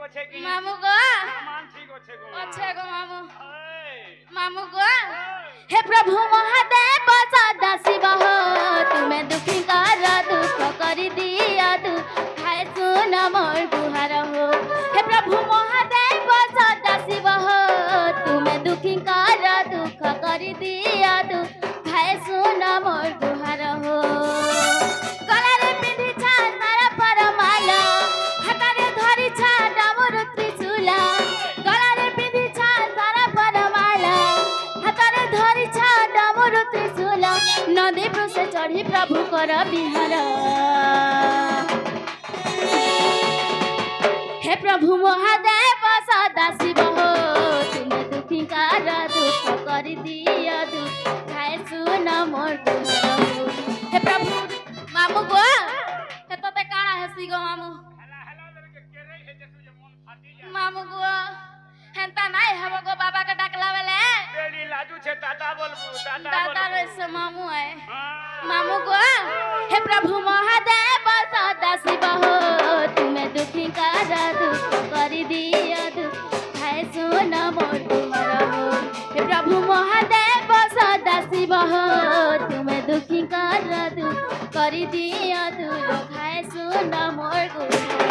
আছে কি মামু গো মান ঠিক আছে গো আছে গো মামু এই मामू गो हे प्रभु महादेव सदा शिव हो तुम्हें दुखी कर दुख कर दिया तू हाय सुन मोर गुहार हो हे प्रभु महादेव सदा शिव हो तुम्हें दुखी कर दुख कर दिया तू हाय सुन मोर गुहार हो गलारे पिंधी छा तारा पर माला हातारे धरी छा डामर त्रिशूला गलारे पिंधी छा तारा पर माला हातारे धरी छा डामर त्रिशूला नदी से चढ़ी प्रभु कर बिहार हे प्रभु महादेव सदा शिव हो तुम्हें दुखी कर दुख कर दिया तू खाए सुन मोर गुहार हो हे प्रभु मामू गो हे तते काना हेसी गो मामू हेला हेला लड़के केरे हे जसु जे मन फाटी जा मामू गो हेंता नाइ हबो गो बाबा के डाकला वाले बेली लाजू छे टाटा बोलबू टाटा दादा बोलबू रे से मामू है हां मामू गो हे प्रभु महादेव सदा शिव हो तुम्हें दुखी कर दुख कर दिया तू हाय सुन मोर गुहार हो हे प्रभु महादेव सदा शिव हो तुम्हें दुखी कर दुख कर दिया तू हाय सुन मोर गुहार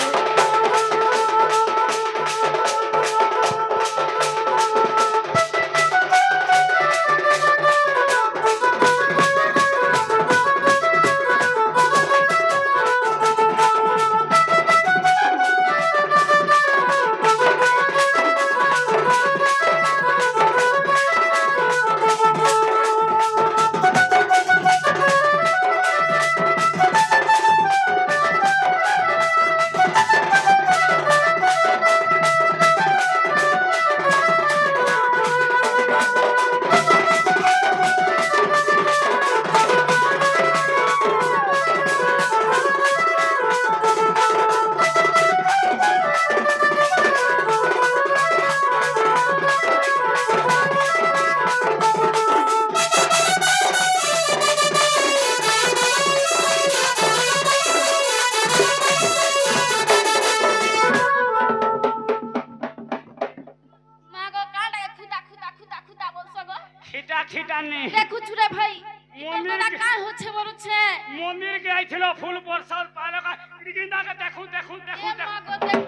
खिटा खिटा नहीं देखु छुरे भाई मम्मी तोरा का होछे बरुछे मंदिर के आइथिलो फूल बरसात पाले का गिंदा के देखू देखू देखू ए देखू मागो देख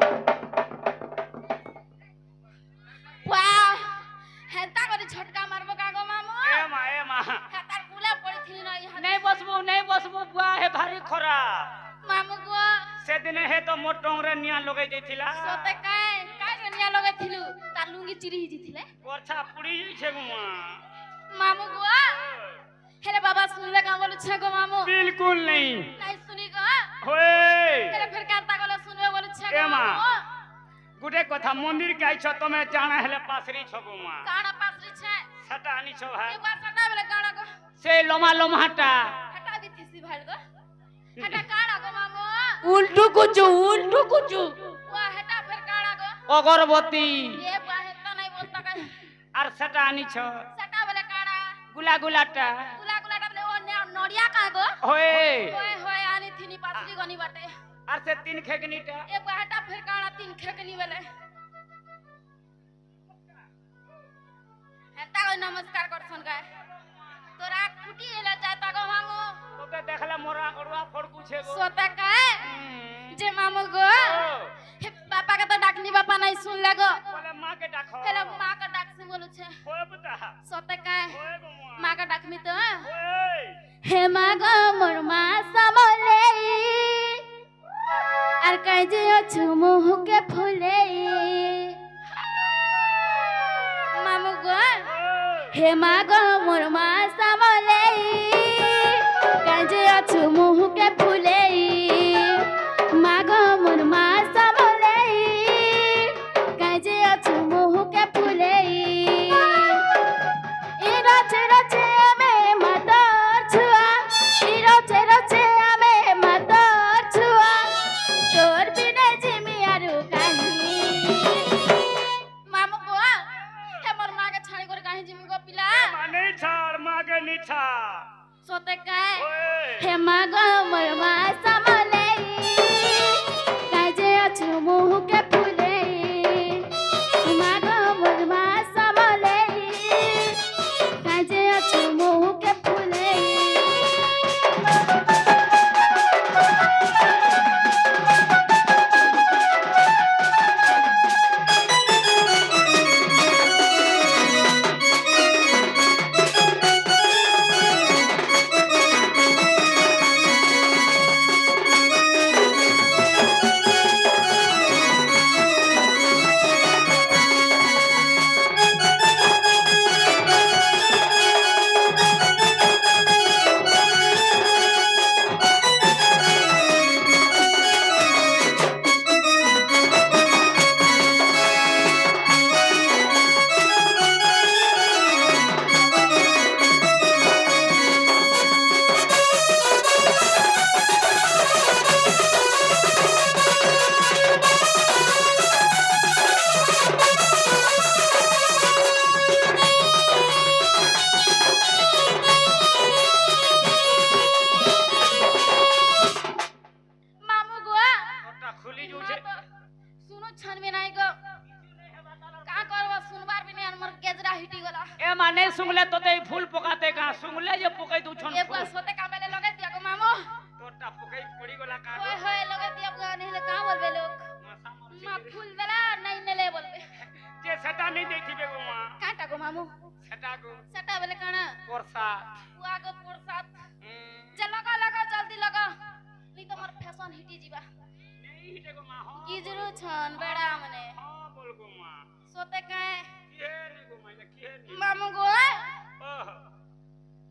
वाह हेता करी झटका मारबो कागो मामू ए मां हातार बुला पड़िथिल न नहीं बसबो बुआ हे भारी खरा मामू गो से दिन हे तो मोर टोंगरे निया लगे जइथिला सोते काय रनिया लगे थिलु तार लुंगी चिरी हिजी थिले वर्षा पुड़ी छे गुआ मामू गो हेरे बाबा सुनले का बोलु छे गो मामू बिल्कुल नहीं नहीं सुनी गो होए हेरे फिर कांता गलो सुनबे बोलु छे ए गो मां। मामू गुडे कथा मंदिर के आइछ तमे जाना हेले पासरी छ गुआ काना पासरी छे सटा आनी छ है एक बार सटा बेले काना गो से लोमा लोमाटा हटा दी थिसी भाल गो हटा काना गो मामू उल्टू कुचू वाह हटा फिर काना गो अगरबत्ती ये बा हेता नहीं बोलता का आर सटा आनी छ सटा बेले काना गुला गुलाटा गुला गुला डबले ओ नडिया का गो होए होय होय आनी थिनी पासरी गनी बाटे आर से तीन खेगनीटा एक बार हटा फिर काना तीन खेकनी बेले हेता कोई नमस्कार करसन का तोरा कुटी एला जाता गो मामू तोके देखले मोरा अड़ुआ फड़कू छे गो सोता का जे मामू गो हे पापा का तो डाकनी बापा नहीं सुन लगो बोले मां के डाखो हेला मां का डाक से बोलु छे होए बता सोता का होए गुआ मां का डाकनी तो होए हे मां गो मोर मां समले आर कह जे छु मुह के फुले मामू गो हे मां गो मोर मां समले कह जे छु मुह के फुले मां गो मोर मां समले कह जे छु मुह के फुले ई रचे रचे में मदर छुआ ई रचे रचे में मदर छुआ तोर बिना जिमी आरु काहे मामू गो हे मोर मां के छाड़ी कर काहे जिमी गो पिला माने छाड़ मां के नी हिटी गला ए माने सुंगले तो ते फूल पकाते का सुंगले जे पकाई दू छन एक बार सोते कामेले लगे दिया गो मामू तोटा पकाई पड़ी गला का होय होय लगे दिया गो नहीं का बोलबे लोग मा फूल दला नहीं नेले बोलबे जे सेटा नहीं देथि बे गो मा काटा गो मामू सेटा बोले काना प्रसाद बुआ गो प्रसाद जे लगा लगा जल्दी लगा नहीं तो मोर फैशन हिटी जीवा नहीं हिटे गो मा हो की जरू छन बेड़ा मने हां बोल गो मा सोते काए के नहीं गो मा के नहीं मामू गो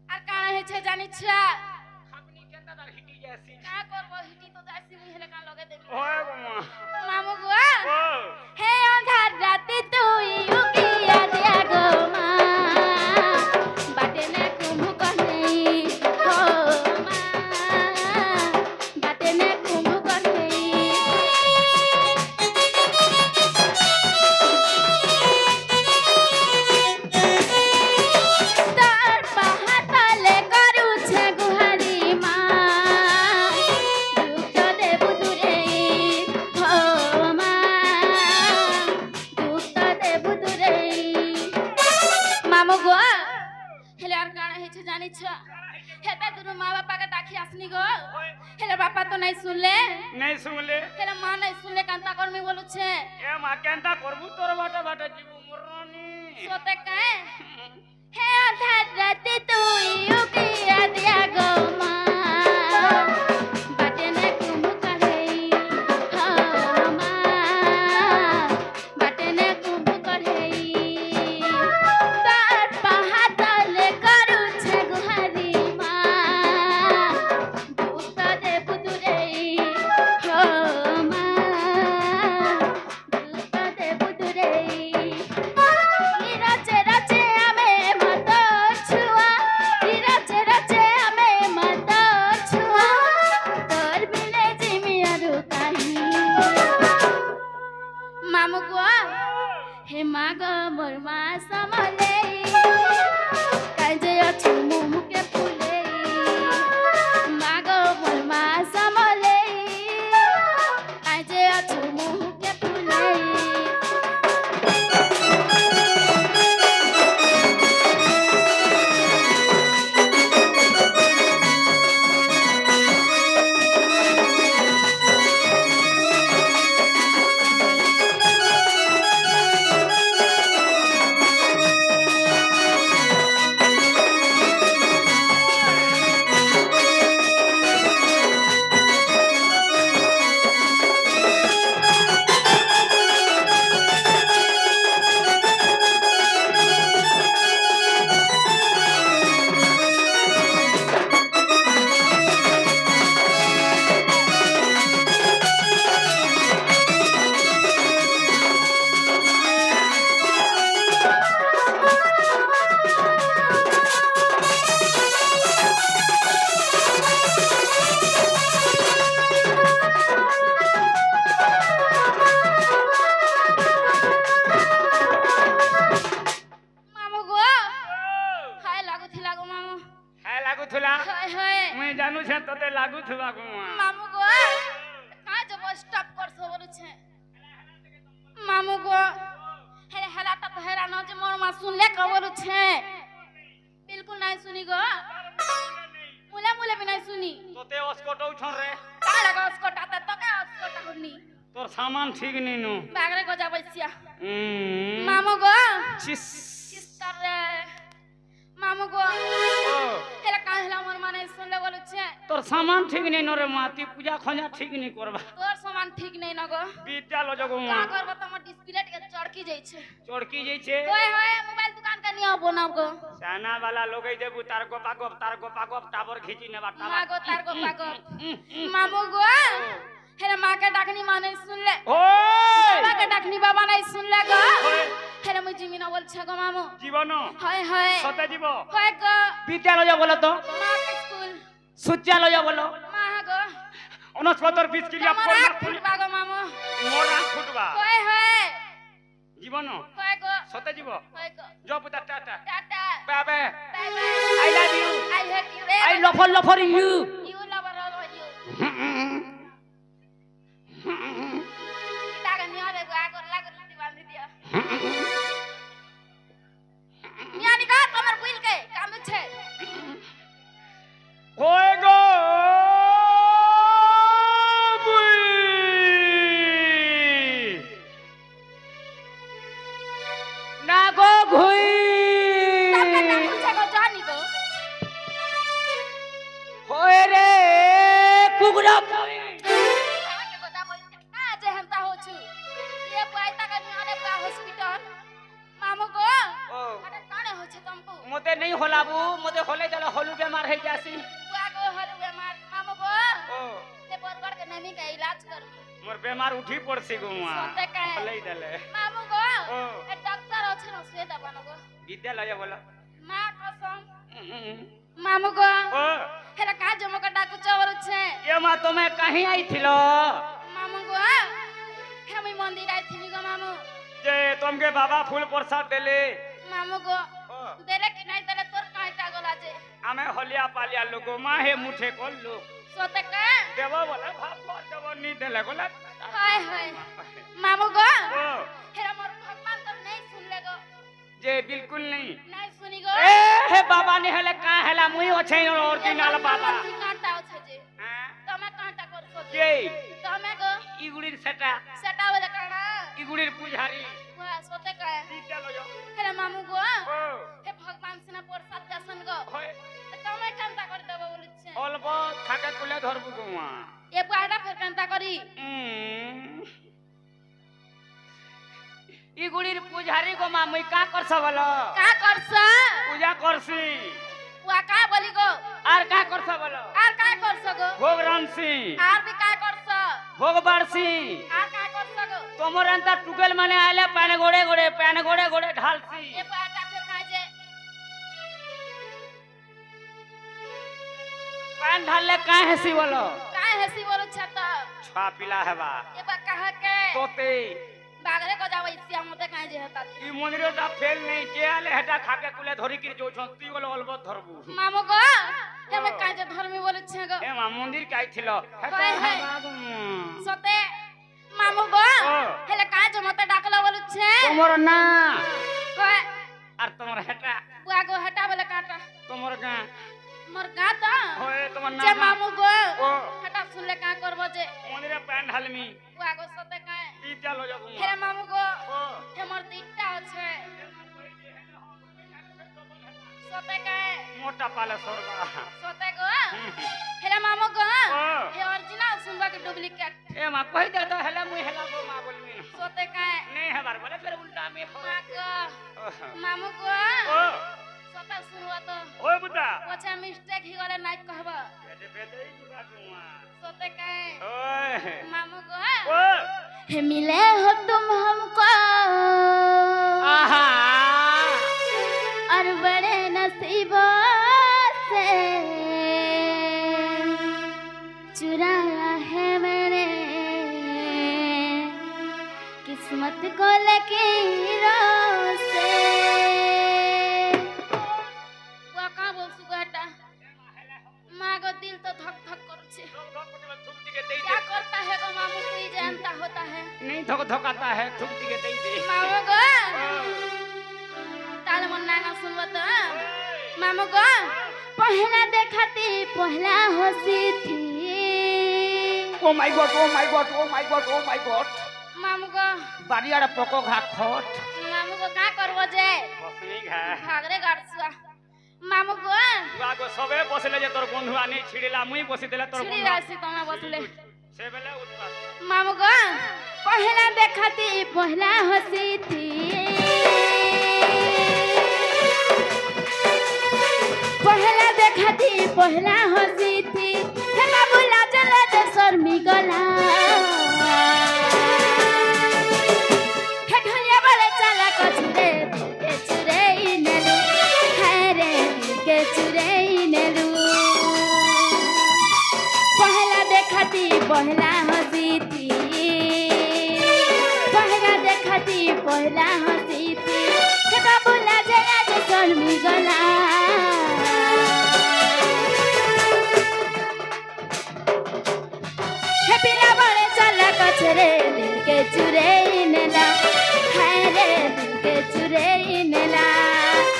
আর কানা হেছে জানিছা খাপনি কেনটা তার হিটি যাসি না করব হিটি তো যাসি মুই হেলে কান লগে দেবি ওই গো মা মামু গো হে অন্ধার রাতে তুই উকিয়া দিয়া গো মা বাটে না কুমু কনেই ও মা বাটে না কুমু কনেই नहीं सुनले हेले मां नहीं सुनले कांता करमी बोलु छे ए मा केनता करबू तोर बाटा बाटा जीवू मरनी सोते काए हे आधार राते तुई उकिया दिया गो मां बाटे ने कुमु कढ़ई हो मां बाटे ने कुमु कढ़ई तार पहातले करू छे गुहारी मां दूत दे बुदुरई हो मां दूत दे बुदुरई हे माग मोर मा समले काजे अछु मुह के फुले माग मोर मा समले काजे अछु मुह के फुले मामू गो हेले हला त हेरा न जे मोर मा सुनले कबरू छे बिल्कुल नहीं सुनी गो मुले मुले भी नहीं सुनी तोते अस्कोटौ छन रे का लगा अस्कोटा त तो का अस्कोटा हुनी तोर सामान ठीक नहीं नु बागरे गजा बैसिया मामू गो चिस सिस्टर रे मामू गो हेला का हेला मोर मा नहीं सुनले बोलु छे तोर सामान ठीक नहीं न रे माती पूजा खंजा ठीक नहीं करबा तोर सामान ठीक नहीं न गो विद्यालय जगो का करबा त मोर डिस्प्ले के चड़की जाई छे ओए होए मोबाइल दुकान का निया बनाव गो साना वाला लोगई देबू तार गोपा गोप टावर खींची ने बाटा मागो तार गोपा गो मामू गो हेरे मां के डाकनी माने सुन ले ओए बाबा के डाकनी बाबा नहीं सुन ले गो हेरे मुई जीवन बोल छे गो मामू जीवन हाय हाय सते जीव होय गो विद्यालय बोलो तो मां के स्कूल सूच्यालय बोलो मां गो 69 20 किलिया मोरा फुटबा गो मामू मोरा फुटबा होय होय जीवन होय गो सते जीव होय गो जो पुता tata tata bye bye bye I love you I hate you I love you you love you तागा निया रे गो आगो लागो लती बांधी दिया तमको मते नहीं होलाबू मते होले चलो होलू बेमार है जासी बुआ को हरु बेमार मामू को ओ ते बरगड़ के नमी का इलाज कर मोर बेमार उठी पड़सी गुआ सोते का है होले दले मामू को ओ ए डॉक्टर अच्छे न सुए दबानो को विद्यालय बोला मां कसम मामू को ओ हेला का जमो का डाकू चवर छे ये मा तुम्हें कहीं आई थिलो मामू को हम मंदिर आई थी गो मामू जे तुमके बाबा फूल प्रसाद देले मामू को ओ देले कि नहीं देले तोर काईटा गोला जे हमें होलिया पालिया लोगो माँ हे मुठे कोल लो सोते का देवो बोले भाप देवो नहीं देले बोला हाय हाय मामू को ओ हेरा मोर भगवान तो नहीं सुन ले गो जे बिल्कुल नहीं नहीं सुनी गो ए हे बाबा ने हेले का हेला मुई ओछे ओरिजिनल बाबा कांटा ओछे जे हां तमे कांटा कर सो के तमे गो इगुड़ीर सेटा सेटा वाला काना इगुड़ीर पुजारी वाह सोते का सीता लो जो हेरा मामू को ओ हे भगवान से ना प्रसाद दर्शन गो होय तमे कांटा कर देबो बोलछे অলপ থাকে তুলে ধরবু গোয়া ए पाड़ा फिर कांटा करी ইগুড়ির পূজারি গো মা মুই কা করছ বল का करस পূজা করছি वा का बोली गो আর কা করছ বল आर का करस गो ভোগ রানছি आर भी का करस ভোগ বাড়ছি आर का करस गो তোমার এন্তা টুকেল মানে আইলে পান গোড়ে গোড়ে ঢালছি ए पाड़ा फिर काजे পান ঢাললে কা হেসি বল का हसी बोलो छता ছা পিলা হেবা ए बा कहा के তোতে बागरे को जावे इसिया मते काजे हता ই মন্দিরটা ফেল নেই কে আলে হেটা খাকে কুলে ধরি কি যৌছ তুই বলে অলবত ধরবু मामू को हम काजे धर्मी बोलो छे गो এ মা মন্দির কাই ছিল हाय हाय सते मामू को ओ। हेले काजे मते डाकला बोलो छे তোমার না हाय আর তোমার হেটা बुआ को हटा बोले काटा তোমার গা मोर गाता होए তোমার না जे मामू को ओ हटा सुन ले का करबो जे মন্দিরে প্যান ঢালমি बुआ को सते का তিতা লো যাবো हेरे मामू को ও हे मोर तीटा छे सते का মোটা পালে সরবা सते को हेरे मामू को ओ हे ओरिजिनल सुनबा के डुप्लीकेट এ মা কই দে তো হেলা মুই হেলা গো মা বলমি सोते का নেই হেবার বলে ফের উল্টা আমি मां को मामू को ও सते सुनवा तो ওই বুদা पछे मिस्टेक ही गले नाइ कहबा বেদে বেদেই বুদা তোমা सोते का ओए मामू को ओ हे मिले हो तुम हमको आहा और बड़े नसीबों से चुराया है मैंने किस्मत को लकीरों से वो का बोल सुगाटा माँ को दिल तो धक धक करू छे क्या करता है गो मामू तू ही जानता होता है नहीं धोकाता है थुकती के दे दे मामू को ताल मन्ना ना सुनबो तो मामू को पहला देखती पहला हंसी थी oh my God oh my God oh my God oh my God मामू को बारियाड़ा पको घाट खट मामू को का करबो जे बसनी घा भागरे गाड़सुआ मामू को बागो सबे बसले जे तोर बंधुआ नहीं छिड़िला मुई बसि देला तोर छिड़ी बंधुआ राशि तमा बसले से बेले उत्पात मामू को पहला देखती पहला हंसी थी पहला देखती पहला हंसी थी हे बाबू लाज लाज शर्मी गला हे ढोलिया वाले चला कचरे के चुरे नेलू हरे के चुरे नेलू पहला देखती पहला हंसी थी पहला देखती पहला हंसी थी हे बाबू लाज लाज शर्मी गला हे बिना बड़े चला कचरे दिल के चुरे नेला हरे दिल के चुरे नेला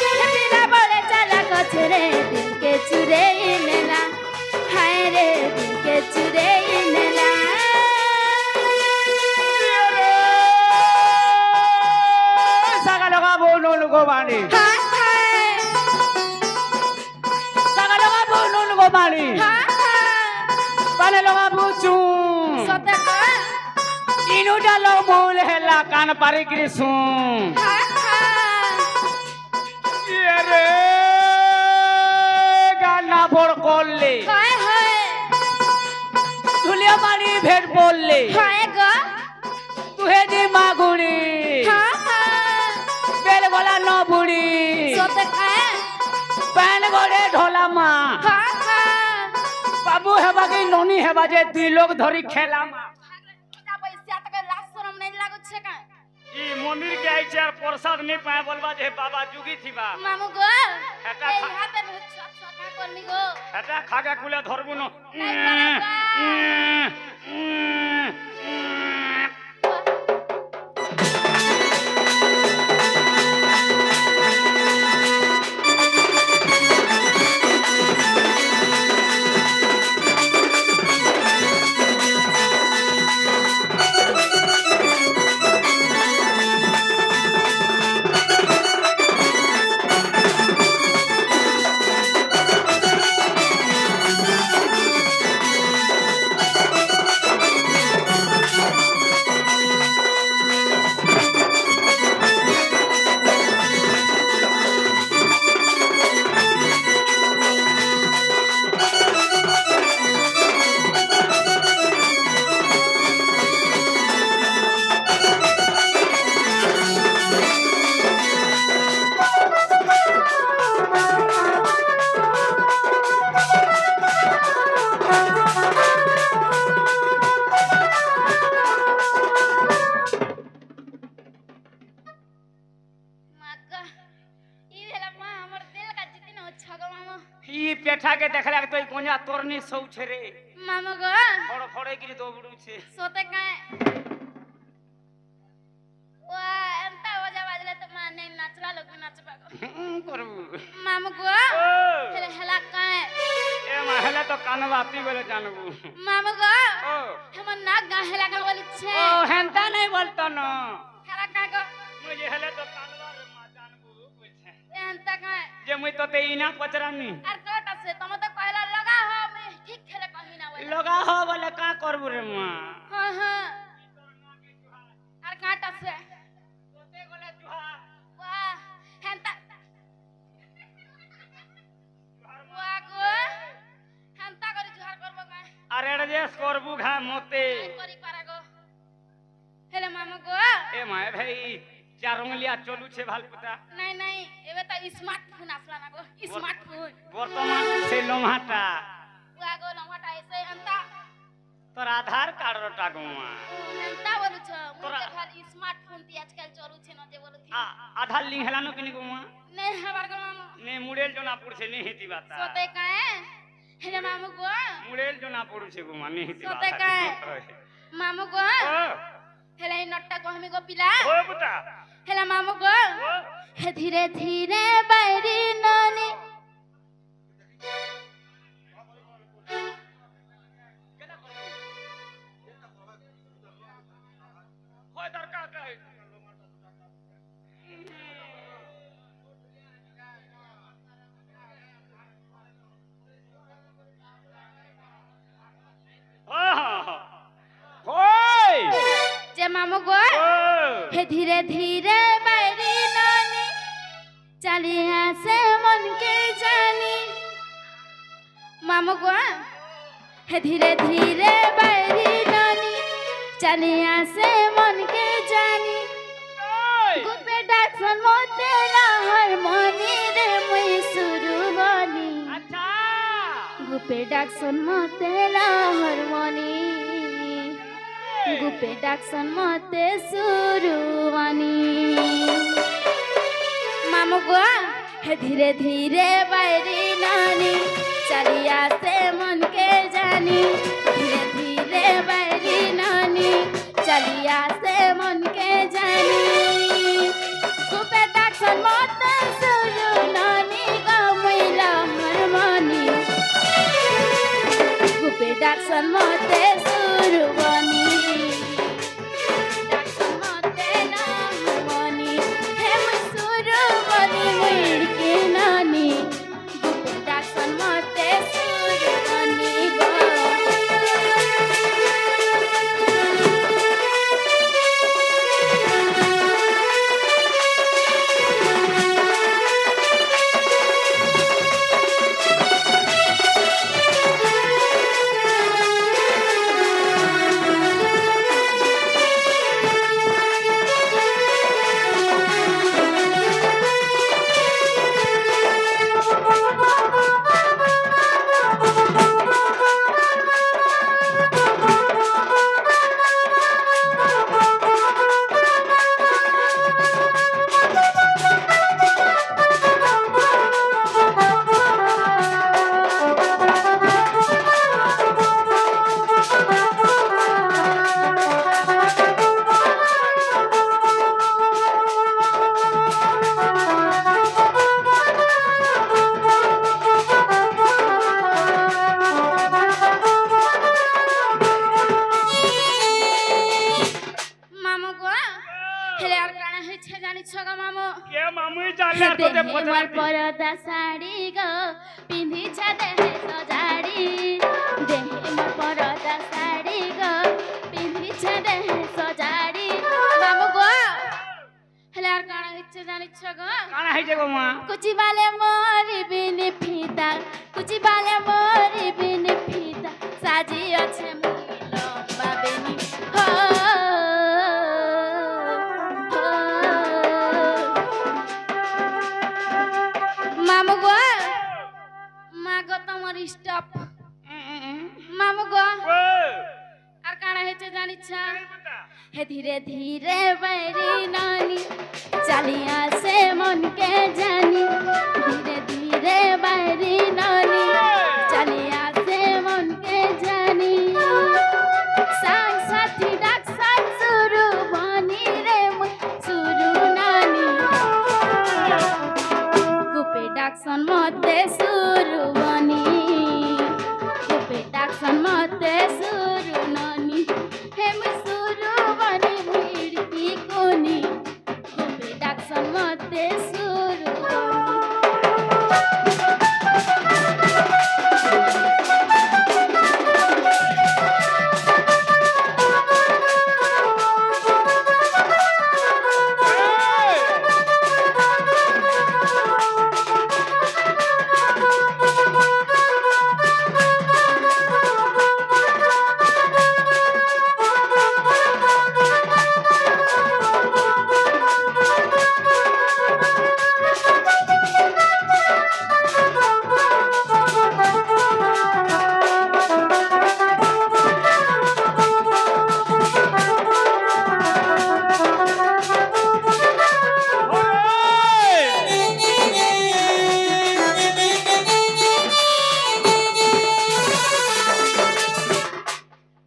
हे बिना बड़े चला कचरे दिल के चुरे नेला हरे दिल के चुरे नेला सागा लगा बोलो लोगो बानी हाय हाय सागा लगा बोलो लोगो बानी हाय पाले लगा बुचू सते का इनु डालो बोल हेला कान पारी कृष्ण हाय हाय ये रे गाना भोर करले हाय हाय धुलिया मानी भेट बोलले हाय गो तुहे दी मागुड़ी हाँ हाँ बेल गोला न बुड़ी सोते खाए पैन गोड़े ढोला माँ हाँ हाँ बाबू हेबा की नोनी हेबा जे दी लोग धरी खेला माँ ई मंदिर के आई चार प्रसाद नहीं पाए बोलबा जे बाबा जुगी थी बा मामू गो हेटा ए खा हाते छोटा करनी गो हेटा खागा कुले धरबु न ई पेठा के देखला तो ई कोंजा तोरनी सौ छे रे मामू गो फड़ फड़े गिरी दोबड़ू छे सोते काए वा एंता वजा बाजले तो माने नाचला लोग नाचबा गो करबू मामू गो ओ फिर हला काए ए महला तो कानवाती बोले जानबू मामू गो ओ हमर नाक गाहेला गल बोली छे ओ हेंता नहीं बोलतो न हला का गो मुझे हले तो कानवा रे मा जानबू पूछे एंता काए जे मुई तो ते इना पचरानी आर कोटा से तुम तो कहला लगा हो मैं ठीक खेले कहीं ना बोले लगा हो बोले का करबू रे मां हां हां आर काटा से तोते गोले जुहा वाह हेंता वाह गो हेंता करी जुहार करबो का अरे रे जे करबू घा मोते करी पारा गो हेले मामू गो ए माय भाई चारंगलिया चलू छे भालपुता नहीं नहीं एबे तो स्मार्टफोन आसला ना गो स्मार्टफोन वर्तमान से लोमाटा वाह गो लमटा ऐसे हेंता तोर आधार कार्ड रोटा गुमा हेंता बोलु छ तोरा- मुके खाली स्मार्टफोन ती आजकल चलू छे न जे बोलु थी आधार लिंक हेलानो किनी गुमा नहीं हमार गो मामू ने मुड़ेल जोनापुर से नहीं हिती बाता सोते काए हेले मामू गो मुड़ेल जोनापुर से गुमा नहीं हिती सोते बाता काए मामू गो ओ हेले नट्टा को हमी गो पिला ओ पुता हेले मामू गो ओ हे धीरे धीरे बैरी नानी होय दरकार का होय जे मामू गो ओ हे धीरे धीरे बैरी नानी चलिया से मन के जानी मामू गो हे धीरे धीरे बैरी नानी चलिया से मन के जानी गुपे डाक्सन मोते हारमोनी रे मुई सुरु बनी अच्छा गुपे डाक्सन मोते हारमोनी गुपे डाक्सन मोते सुरु बनी मामू गो हे धीरे धीरे बैरी नानी चलिया से मन के जानी धीरे धीरे बैरी नानी चलिया से मन के जानी गुपे डाक्सन मोते सुरु नानी गमिला हारमोनी गुपे डाक्सन मोते सुरु बनी डाक्सन मोते ना हारमोनी हे मुई सुरु बनी मुई के नानी गुपे डाक्सन मोते सुरु बनी गो আর কানা হইছে জানিছ গো মামু কে মামুই জানলে আর তোতে মোর পচার পরদা শাড়ি গো পিন্ধিছা দেহে সজাড়ি দেহে মোর পরদা শাড়ি গো পিন্ধিছা দেহে সজাড়ি মামু গো হেলে আর কানা হইছে জানিছ গো কানা হইছে গো মা কুচি বালে মোরি বিনি ফিতা কুচি বালে মোরি বিনি ফিতা সাজি আছে মুই লম্বা বেনি হো মামু গো মা গো তোমার স্টপ মামু গো আর কানা হইছে জানিছ हे धीरे धीरे बैरी नानी चलिया से मन के जानी धीरे धीरे बैरी नानी चलिया से मन के जानी संग साथी डाक संग सुरु बनी रे सुरु नानी कुपे डाक सन मते सुरु बनी कुपे डाक सन मते सुरु नानी हे सुरु बनी भिड़ती कोनी कुपे डाक सन मते सुरु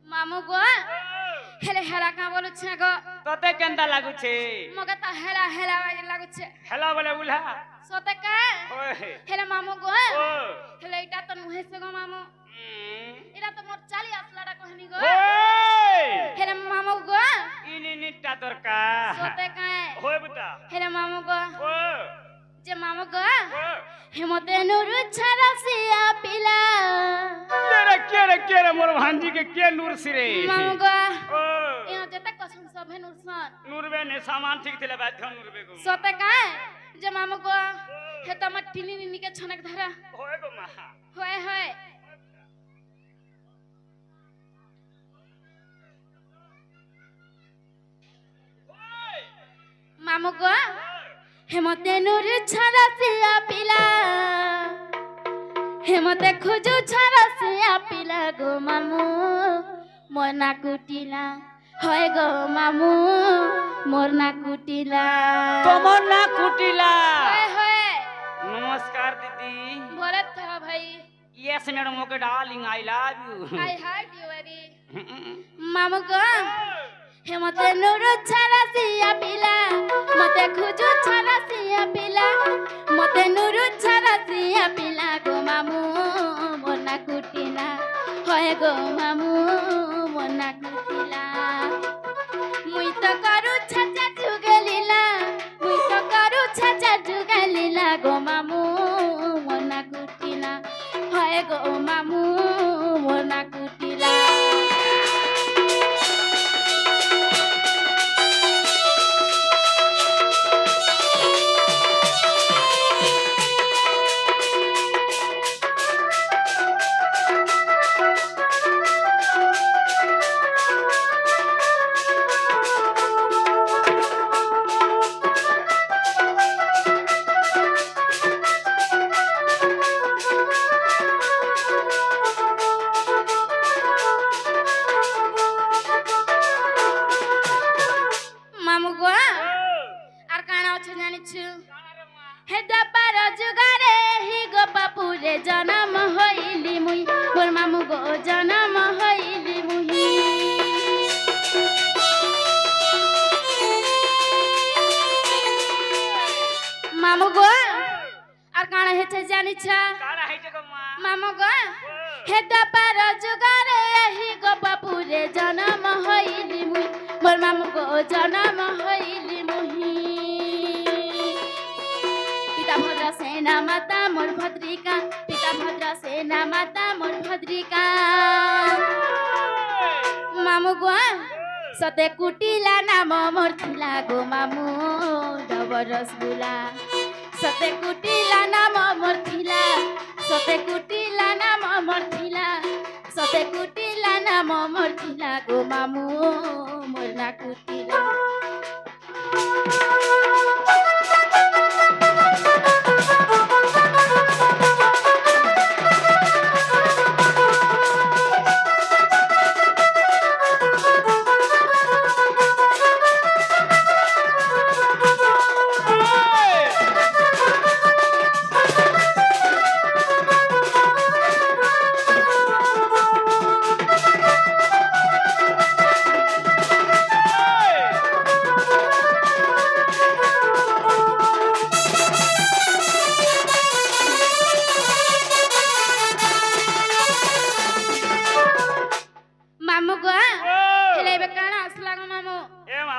मामू गो हेले हेला का बोलु छे गो তোতে কেনতা লাগুছে मगे त हेला हेला लागु छे হেলা বলে উলা सोते का ओए हेले मामू गो ओ हेले इटा त नुहे से गो मामू इटा त मोर चाली असलाडा कहनी गो ओए हेले मामू गो ইনি নিটা দরকা सोते का होय বুতা हेले मामू गो ও जे मामू गो ও हेमते नुरु छरसिया पिला केरे मोर भांजी के के नूर सिरे मामू गो ओ यहाँ जते कसम सभे नुरसन नूरबे ने सामान ठीक थिले बाध्य नूरबे गो सोते का जे मामू गो हे त म टिनी निनी के छनक धरा होय गो मा होय होय मामू गो हेमते नुरु छरसिया पिला हेमते खोजु छरसिया पिला गो मामू मोरना कुटिला होय गो मामू मोरना कुटिला তোমার না কুটিলা होय होय नमस्कार दीदी बोलत था भाई yes madam okay darling I love you I heart you very मामू गो हेमते नुरु छरसिया पिला मते खोजु छरसिया पिला मते नुरु छरसिया पिला गो मामू मोरना कुटिला होय गो मामू मोरना कुटिला मुई तो करू छाचा जुगलीला मुई तो करू छाचा जुगलीला गो मामू मोरना कुटिला होय गो मामू मोरना कुटिला मामू गो आर काना अछि जानिछु हे दपर जुगारे ही गो बापुरे जन्म होइली मुई मोर मामू गो जन्म होइली मुई मामू गो आर काना हेछे जानिछ काना हैजे गो मा मामू गो हे दपर जुगारे ही गो बापुरे जन्म होइली मुई मोर मामू गो जन्म होइली मुई सेना माता मोर भद्रिका पिता भद्र सेना माता मोर भद्रिका मामु गो सते कुटिला नाम मोर थिला गो मामु डबर रसगुल्ला सते कुटिला नाम मोर थिला सते कुटिला नाम मोर थिला सते कुटिला नाम मोर थिला गो मामु मोर ना कुटिला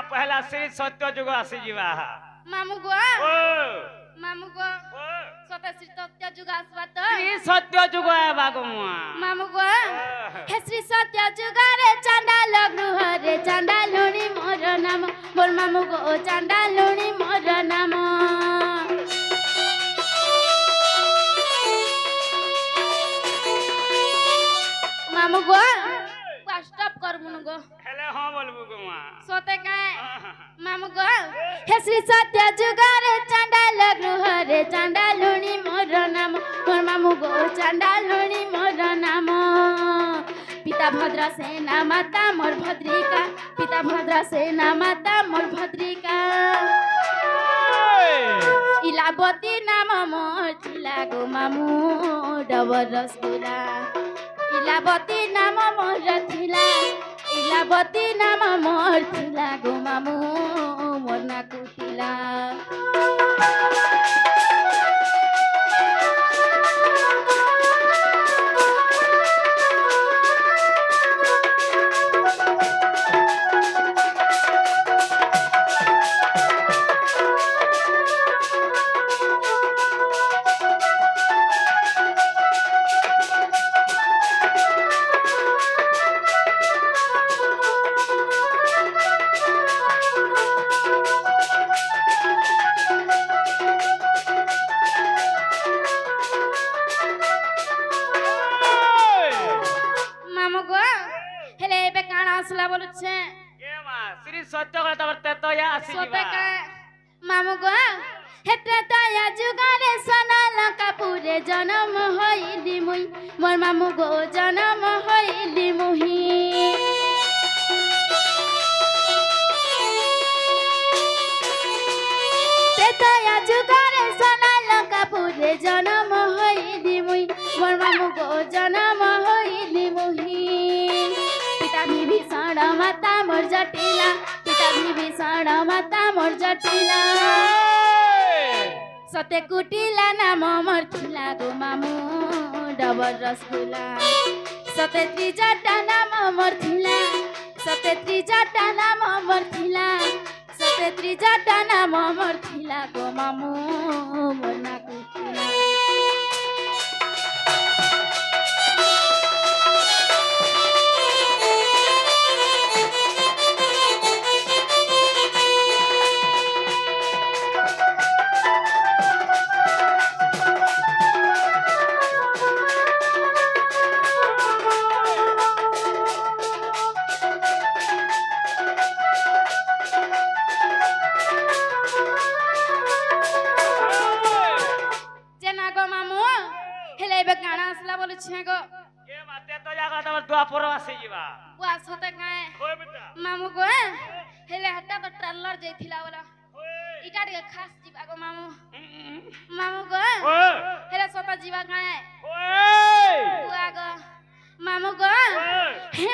पहला श्री सत्य जुग आसी जीवा मामु गो सते श्री सत्य जुग आसवा तो श्री सत्य जुग है बागुआ मामु गो हे श्री सत्य जुग रे चांडाल गृह रे चांडालुनी मोर नाम मोर मामु गो चांडालुनी मोर नाम मामु गो स्टॉप कर मुन गो हेले हां बोलबू गुआ सोते काए मामु गो हे श्री सत्य जुग रे चांडाल गृह रे चांडालुनी मोर नाम मोर मामु गो चांडालुनी मोर नाम पिता भद्र सेना माता मोर भद्रिका पिता भद्र सेना माता मोर भद्रिका इलाबती नाम मोर थिला गो मामु डबर रसगुल्ला इलाबती नाम मोर थिला इलाबती नाम मोर थिला गो मामु मोर ना कुटिला श्री सत्य को तबरते तो या आसी जीवा मामु गो हेते तया जुगारे सनाल कापुरे जन्म होइली मुई मोर मामु गो जन्म होइली मुही ते तया जुगारे सनाल कापुरे जन्म होइली मुई मोर मामु गो जन्म होइली मुही पिता विभीषण माता मोर जटिला पिता विभीषण माता मोर जटिला सते कुटिला नाम मोर थिला गो मामु डबर रसगुल्ला सते त्रिजटा नाम मोर थिला सते त्रिजटा नाम मोर थिला सते त्रिजटा नाम मोर थिला गो मामु मोर ना कुटिला द्वापर आसी जीवा बुआ सोते काए होय बेटा मामु गो हेले हटा तो ट्रेलर जइथिला वाला इटा के खास जीवा गो मामु मामु गो हेले सोता जीवा काए ओए बुआ गो मामु गो हे